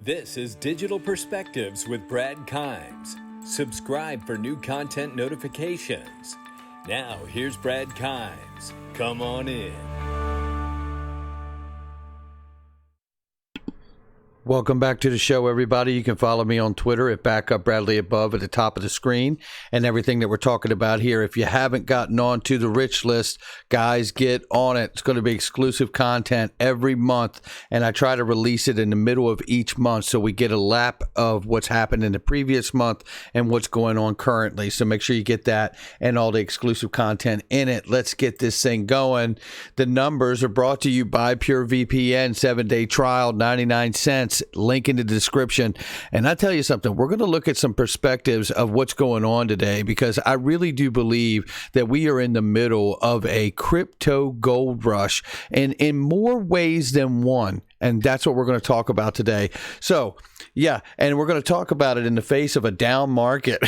This is Digital Perspectives with Brad Kimes. Subscribe for new content notifications. Now, here's Brad Kimes. Come on in. Welcome back to the show, everybody. You can follow me on Twitter at BackupBradleyAbove at the top of the screen, and everything that we're talking about here. If you haven't gotten on to the rich list, guys, get on it. It's going to be exclusive content every month, and I try to release it in the middle of each month so we get a lap of what's happened in the previous month and what's going on currently. So make sure you get that and all the exclusive content in it. Let's get this thing going. The numbers are brought to you by PureVPN, 7-day trial, 99 cents. Link in the description. And I tell you something, we're going to look at some perspectives of what's going on today, because I really do believe that we are in the middle of a crypto gold rush, and in more ways than one. And that's what we're going to talk about today. So, yeah, and we're going to talk about it in the face of a down market.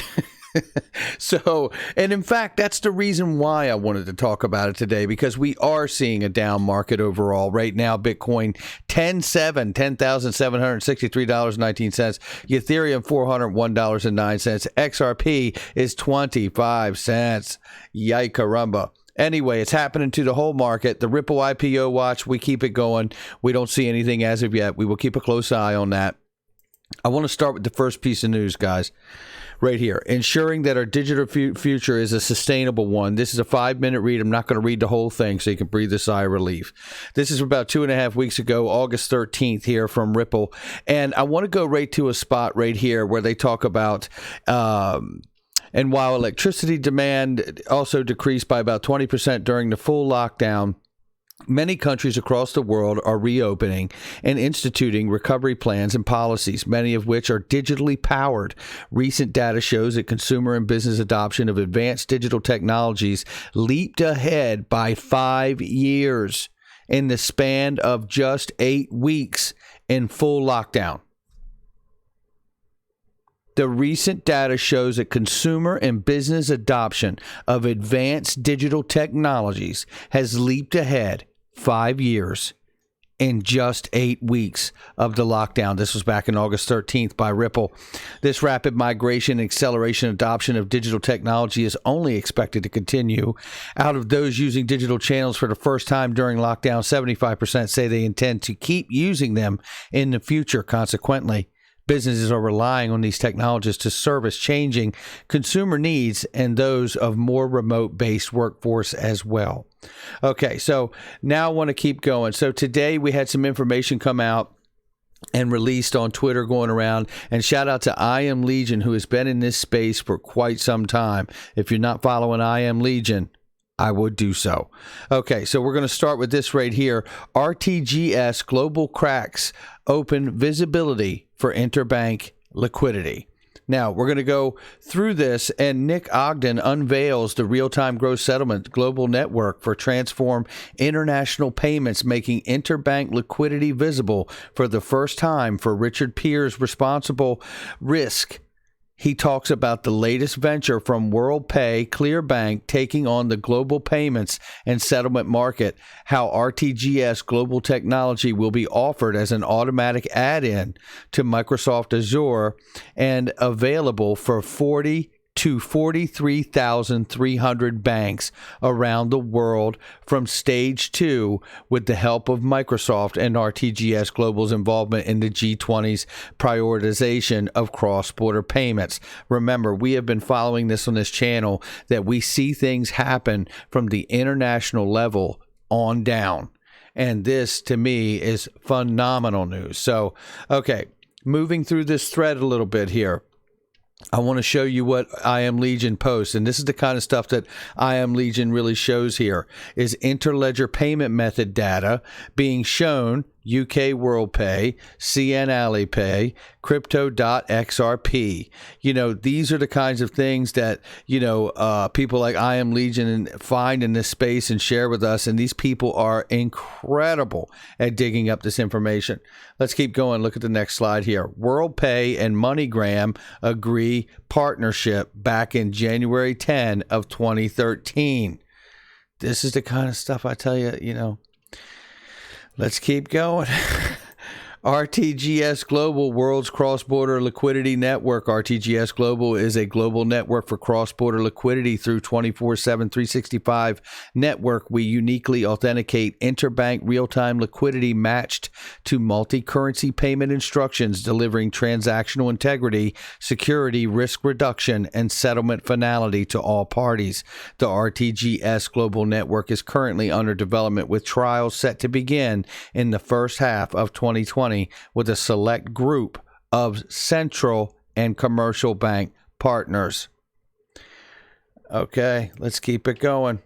So, and in fact, that's the reason why I wanted to talk about it today, because we are seeing a down market overall. Right now, Bitcoin $10,763.19. Ethereum $401.09. XRP is 25 cents. Yike-caramba. Anyway, it's happening to the whole market. The Ripple IPO watch, we keep it going. We don't see anything as of yet. We will keep a close eye on that. I want to start with the first piece of news, guys. Right here, ensuring that our digital future is a sustainable one. This is a 5-minute read. I'm not going to read the whole thing so you can breathe a sigh of relief. This is about 2.5 weeks ago, August 13th here from Ripple. And I want to go right to a spot right here where they talk about, and while electricity demand also decreased by about 20% during the full lockdown, many countries across the world are reopening and instituting recovery plans and policies, many of which are digitally powered. Recent data shows that consumer and business adoption of advanced digital technologies leaped ahead by 5 years in the span of just 8 weeks in full lockdown. The recent data shows that consumer and business adoption of advanced digital technologies has leaped ahead 5 years in just 8 weeks of the lockdown. This was back in August 13th by Ripple. This rapid migration and acceleration adoption of digital technology is only expected to continue. Out of those using digital channels for the first time during lockdown, 75% say they intend to keep using them in the future. Consequently, businesses are relying on these technologies to service changing consumer needs and those of more remote-based workforce as well. Okay, so now I want to keep going. So today we had some information come out and released on Twitter going around, and shout out to I Am Legion, who has been in this space for quite some time. If you're not following I Am Legion, I would do so. Okay, so we're going to start with this right here. RTGS Global cracks open visibility for interbank liquidity. Now, we're going to go through this, and Nick Ogden unveils the real-time gross settlement global network for transform international payments, making interbank liquidity visible for the first time for Richard Pierre's responsible risk. He talks about the latest venture from WorldPay Clearbank taking on the global payments and settlement market, how RTGS Global Technology will be offered as an automatic add-in to Microsoft Azure and available for 40 to 43,300 banks around the world from stage 2 with the help of Microsoft and RTGS Global's involvement in the G20's prioritization of cross-border payments. Remember, we have been following this on this channel, that we see things happen from the international level on down. And this, to me, is phenomenal news. So, okay, moving through this thread a little bit here. I want to show you what I Am Legion posts, and this is the kind of stuff that I Am Legion really shows here, is interledger payment method data being shown, UK WorldPay, CN Alipay, Crypto.xrp. You know, these are the kinds of things that, you know, people like I Am Legion find in this space and share with us, and these people are incredible at digging up this information. Let's keep going. Look at the next slide here. WorldPay and MoneyGram agree partnership back in January 10 of 2013. This is the kind of stuff I tell you, you know. Let's keep going. RTGS Global, world's cross-border liquidity network. RTGS Global is a global network for cross-border liquidity through 24/7, 365 network. We uniquely authenticate interbank real-time liquidity matched to multi-currency payment instructions, delivering transactional integrity, security, risk reduction, and settlement finality to all parties. The RTGS Global Network is currently under development, with trials set to begin in the first half of 2020 with a select group of central and commercial bank partners. Okay, let's keep it going.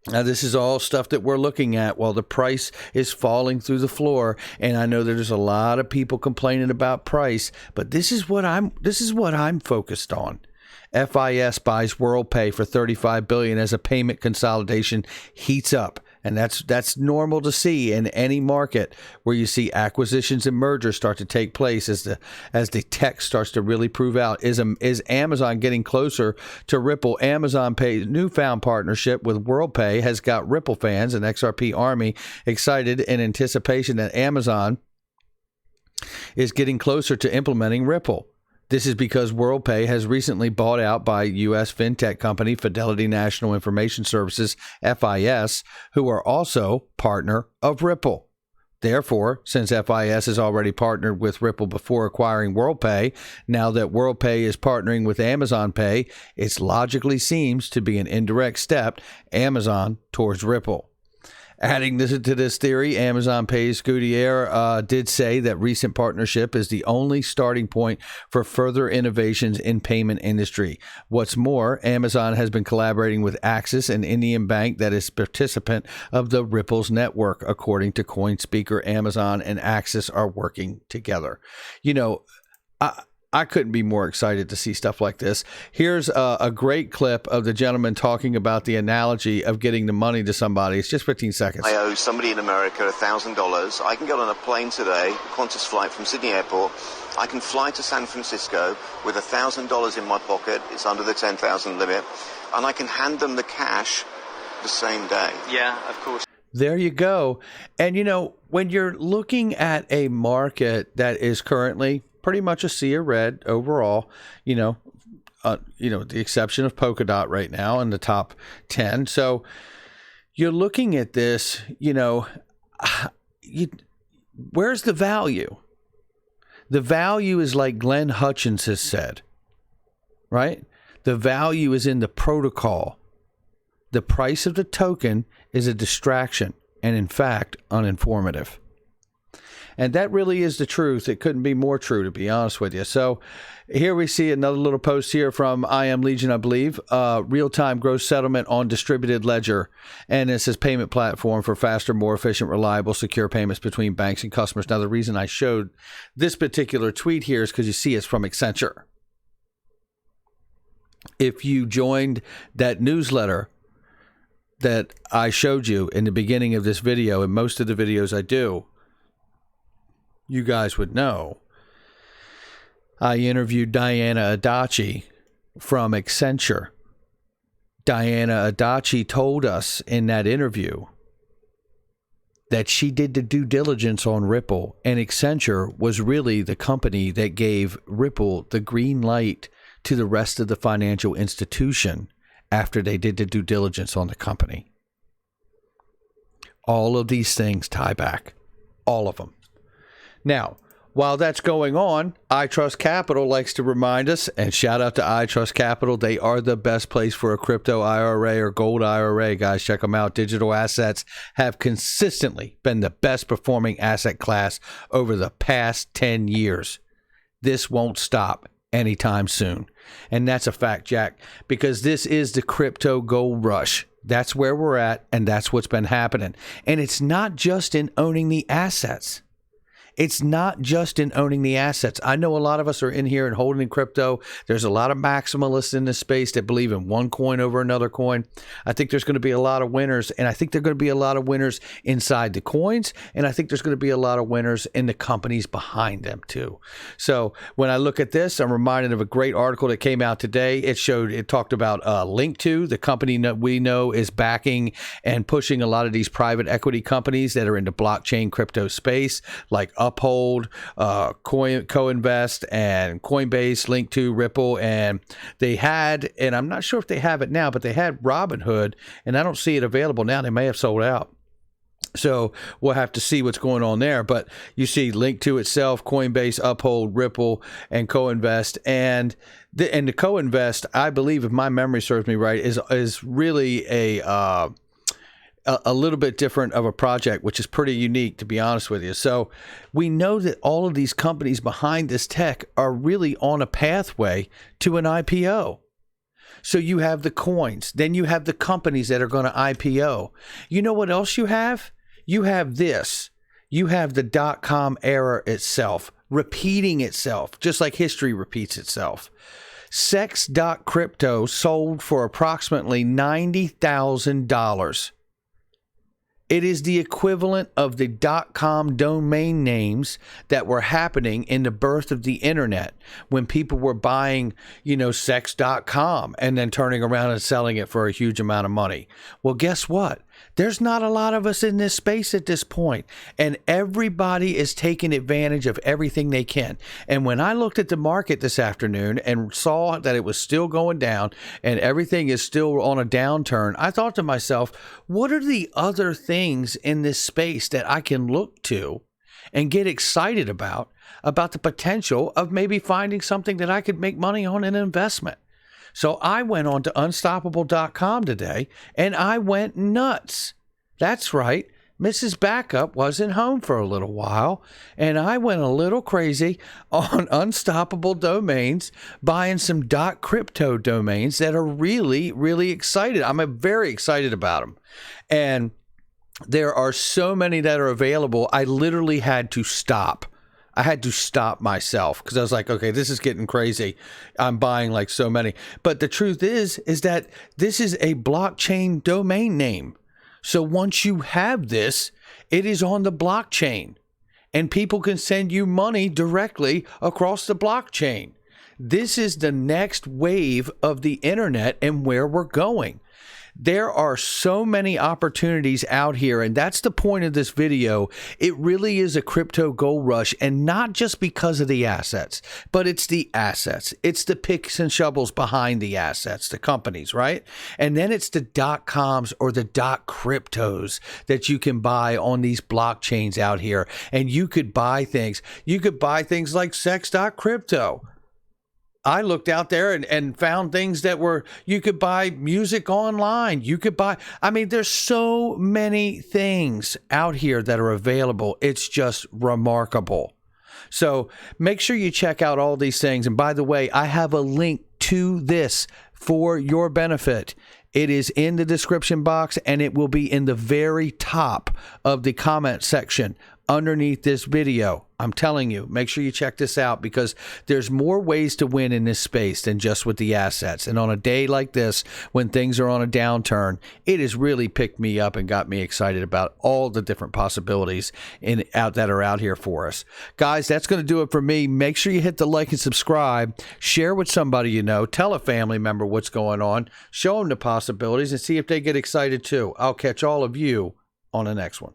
Now, this is all stuff that we're looking at while the price is falling through the floor, and I know there's a lot of people complaining about price, but this is what I'm focused on. FIS buys WorldPay for $35 billion as a payment consolidation heats up. And that's normal to see in any market where you see acquisitions and mergers start to take place as the tech starts to really prove out. Is Amazon getting closer to Ripple? Amazon Pay's newfound partnership with WorldPay has got Ripple fans and XRP Army excited in anticipation that Amazon is getting closer to implementing Ripple. This is because WorldPay has recently bought out by U.S. fintech company Fidelity National Information Services, FIS, who are also partner of Ripple. Therefore, since FIS has already partnered with Ripple before acquiring WorldPay, now that WorldPay is partnering with Amazon Pay, it logically seems to be an indirect step, Amazon towards Ripple. Adding to this theory, Amazon Pay's Gutierrez did say that recent partnership is the only starting point for further innovations in payment industry. What's more, Amazon has been collaborating with Axis, an Indian bank that is participant of the Ripple's network. According to CoinSpeaker, Amazon and Axis are working together. You know, I couldn't be more excited to see stuff like this. Here's a great clip of the gentleman talking about the analogy of getting the money to somebody. It's just 15 seconds. I owe somebody in America $1,000. I can get on a plane today, Qantas flight from Sydney Airport. I can fly to San Francisco with $1,000 in my pocket. It's under the 10,000 limit. And I can hand them the cash the same day. Yeah, of course. There you go. And, you know, when you're looking at a market that is currently pretty much a sea of red overall, the exception of Polkadot right now in the top 10. So you're looking at this, where's the value? The value is like Glenn Hutchins has said, right? The value is in the protocol. The price of the token is a distraction and, in fact, uninformative. And that really is the truth. It couldn't be more true, to be honest with you. So here we see another little post here from I Am Legion, I believe. Real-time gross settlement on distributed ledger. And this is payment platform for faster, more efficient, reliable, secure payments between banks and customers. Now, the reason I showed this particular tweet here is because you see it's from Accenture. If you joined that newsletter that I showed you in the beginning of this video, and most of the videos I do, you guys would know, I interviewed Diana Adachi from Accenture. Diana Adachi told us in that interview that she did the due diligence on Ripple, and Accenture was really the company that gave Ripple the green light to the rest of the financial institution after they did the due diligence on the company. All of these things tie back. All of them. Now, while that's going on, iTrust Capital likes to remind us, and shout out to iTrust Capital. They are the best place for a crypto IRA or gold IRA. Guys, check them out. Digital assets have consistently been the best performing asset class over the past 10 years. This won't stop anytime soon. And that's a fact, Jack, because this is the crypto gold rush. That's where we're at, and that's what's been happening. And it's not just in owning the assets. It's not just in owning the assets. I know a lot of us are in here and holding in crypto. There's a lot of maximalists in this space that believe in one coin over another coin. I think there's going to be a lot of winners, and I think there are going to be a lot of winners inside the coins, and I think there's going to be a lot of winners in the companies behind them too. So when I look at this, I'm reminded of a great article that came out today. It talked about Link2, the company that we know is backing and pushing a lot of these private equity companies that are in the blockchain crypto space, like Uphold, Co-Invest, and Coinbase, Link2, Ripple, and they had, and I'm not sure if they have it now, but they had Robinhood, and I don't see it available now. They may have sold out. So we'll have to see what's going on there. But you see Link2 itself, Coinbase, Uphold, Ripple, and Co-Invest. And the Co-Invest, I believe, if my memory serves me right, is really a little bit different of a project, which is pretty unique, to be honest with you. So we know that all of these companies behind this tech are really on a pathway to an IPO. So you have the coins, then you have the companies that are going to IPO. You know what else you have? You have this. You have the .com era itself repeating itself, just like history repeats itself. Sex.crypto sold for approximately $90,000. It is the equivalent of the .com domain names that were happening in the birth of the internet when people were buying, sex.com and then turning around and selling it for a huge amount of money. Well, guess what? There's not a lot of us in this space at this point, and everybody is taking advantage of everything they can. And when I looked at the market this afternoon and saw that it was still going down and everything is still on a downturn, I thought to myself, what are the other things in this space that I can look to and get excited about the potential of maybe finding something that I could make money on in an investment? So I went on to unstoppable.com today and I went nuts. That's right. Mrs. Backup wasn't home for a little while, and I went a little crazy on Unstoppable Domains, buying some .crypto domains that are really, really excited. I'm very excited about them. And there are so many that are available, I literally had to stop. I had to stop myself because I was like, okay, this is getting crazy. I'm buying like so many. But the truth is that this is a blockchain domain name. So once you have this, it is on the blockchain and people can send you money directly across the blockchain. This is the next wave of the internet and where we're going. There are so many opportunities out here, and that's the point of this video. It really is a crypto gold rush, and not just because of the assets, but it's the assets. It's the picks and shovels behind the assets, the companies, right? And then it's the .coms or the .cryptos that you can buy on these blockchains out here, and you could buy things. You could buy things like sex.crypto. I looked out there and found things that were, you could buy music online. You could buy, there's so many things out here that are available. It's just remarkable. So make sure you check out all these things. And by the way, I have a link to this for your benefit. It is in the description box and it will be in the very top of the comment section underneath this video. I'm telling you, make sure you check this out because there's more ways to win in this space than just with the assets. And on a day like this, when things are on a downturn, it has really picked me up and got me excited about all the different possibilities that are out here for us. Guys, that's going to do it for me. Make sure you hit the like and subscribe. Share with somebody you know. Tell a family member what's going on. Show them the possibilities and see if they get excited too. I'll catch all of you on the next one.